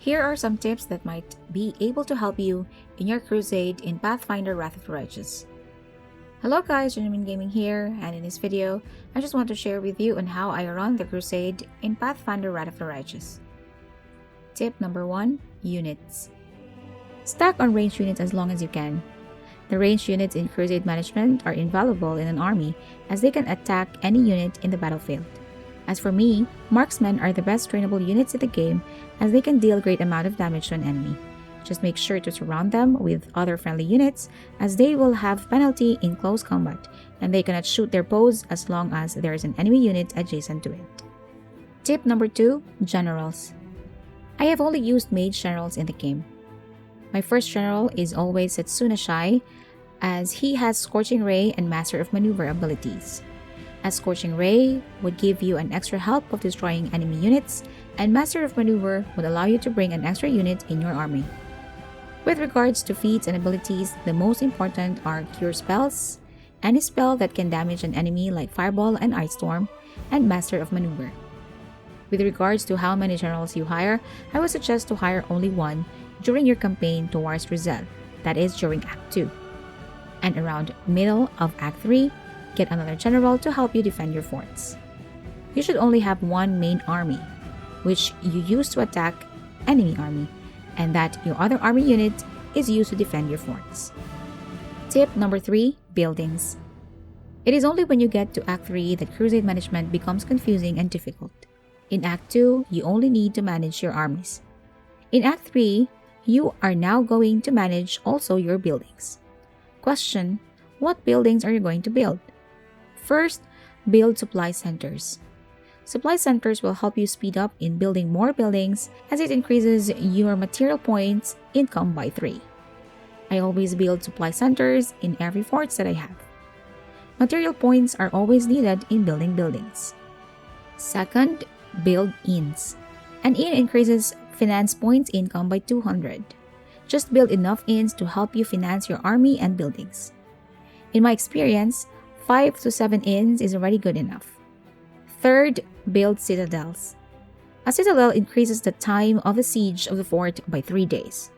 Here are some tips that might be able to help you in your crusade in Pathfinder Wrath of the Righteous. Hello guys, Genuine Gaming here, and in this video, I just want to share with you on how I run the crusade in Pathfinder Wrath of the Righteous. Tip number 1. Units. Stack on ranged units as long as you can. The ranged units in crusade management are invaluable in an army as they can attack any unit in the battlefield. As for me, marksmen are the best trainable units in the game as they can deal great amount of damage to an enemy. Just make sure to surround them with other friendly units as they will have penalty in close combat and they cannot shoot their bows as long as there is an enemy unit adjacent to it. Tip number 2. Generals. I have only used mage generals in the game. My first general is always Setsuna Shai as he has Scorching Ray and Master of Maneuver abilities. As Scorching Ray would give you an extra help of destroying enemy units, and Master of Maneuver would allow you to bring an extra unit in your army. With regards to feats and abilities, the most important are Cure Spells, any spell that can damage an enemy like Fireball and Ice Storm, and Master of Maneuver. With regards to how many generals you hire, I would suggest to hire only one during your campaign towards Crusade, that is during Act 2. And around middle of Act 3, get another general to help you defend your forts. You should only have one main army, which you use to attack enemy army, and that your other army unit is used to defend your forts. Tip number 3. Buildings. It is only when you get to Act 3 that crusade management becomes confusing and difficult. In Act 2, you only need to manage your armies. In Act 3, you are now going to manage also your buildings. Question: what buildings are you going to build? First, build supply centers. Supply centers will help you speed up in building more buildings as it increases your material points income by 3. I always build supply centers in every forts that I have. Material points are always needed in building buildings. Second, build inns. An inn increases finance points income by 200. Just build enough inns to help you finance your army and buildings. In my experience, 5 to 7 inns is already good enough. Third, build citadels. A citadel increases the time of a siege of the fort by 3 days.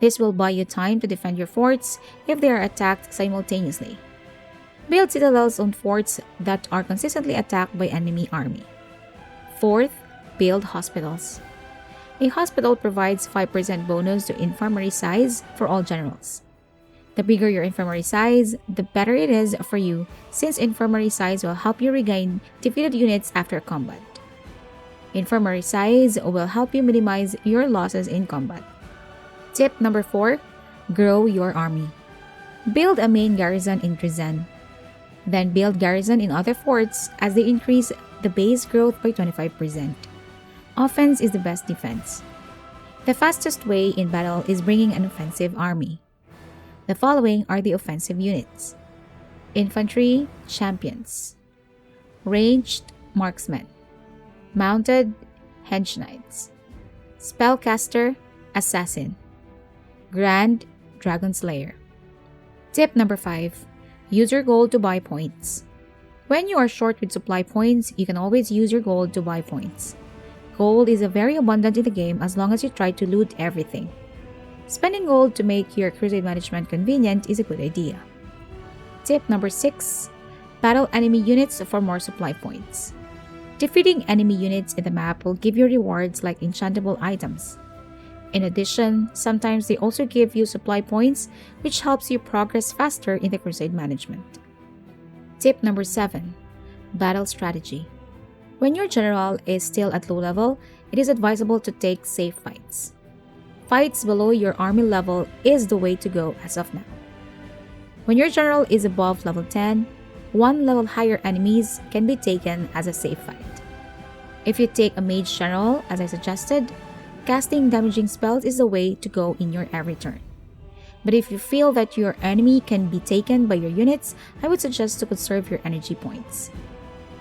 This will buy you time to defend your forts if they are attacked simultaneously. Build citadels on forts that are consistently attacked by enemy army. Fourth, build hospitals. A hospital provides 5% bonus to infirmary size for all generals. The bigger your infirmary size, the better it is for you since infirmary size will help you regain defeated units after combat. Infirmary size will help you minimize your losses in combat. Tip number 4. Grow your army. Build a main garrison in Crusade. Then build garrison in other forts as they increase the base growth by 25%. Offense is the best defense. The fastest way in battle is bringing an offensive army. The following are the offensive units: Infantry Champions, Ranged Marksmen, Mounted Hedge Knights, Spellcaster Assassin, Grand Dragon Slayer. Tip number 5. Use your gold to buy points. When you are short with supply points, you can always use your gold to buy points. Gold is very abundant in the game as long as you try to loot everything. Spending gold to make your crusade management convenient is a good idea. Tip number 6. Battle enemy units for more supply points. Defeating enemy units in the map will give you rewards like enchantable items. In addition, sometimes they also give you supply points which helps you progress faster in the crusade management. Tip number 7. Battle strategy. When your general is still at low level, it is advisable to take safe fights. Fights below your army level is the way to go as of now. When your general is above level 10, 1 level higher enemies can be taken as a safe fight. If you take a mage general, as I suggested, casting damaging spells is the way to go in your every turn. But if you feel that your enemy can be taken by your units, I would suggest to conserve your energy points.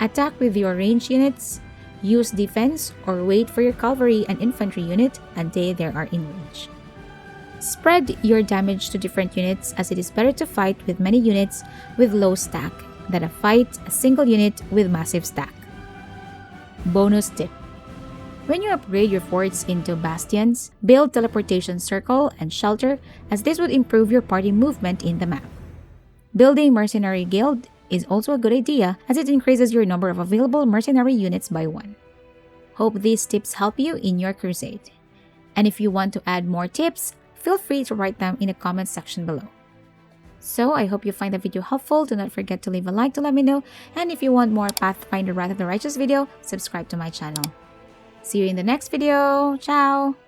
Attack with your ranged units, use defense, or wait for your cavalry and infantry unit until they are in range. Spread your damage to different units as it is better to fight with many units with low stack than to fight a single unit with massive stack. Bonus tip: When you upgrade your forts into bastions, build teleportation circle and shelter, as this would improve your party movement in the map. Building mercenary guild is also a good idea as it increases your number of available mercenary units by 1. Hope these tips help you in your crusade. And if you want to add more tips, feel free to write them in the comment section below. So I hope you find the video helpful. Do not forget to leave a like to let me know. And if you want more Pathfinder Wrath of the Righteous video, subscribe to my channel. See you in the next video. Ciao!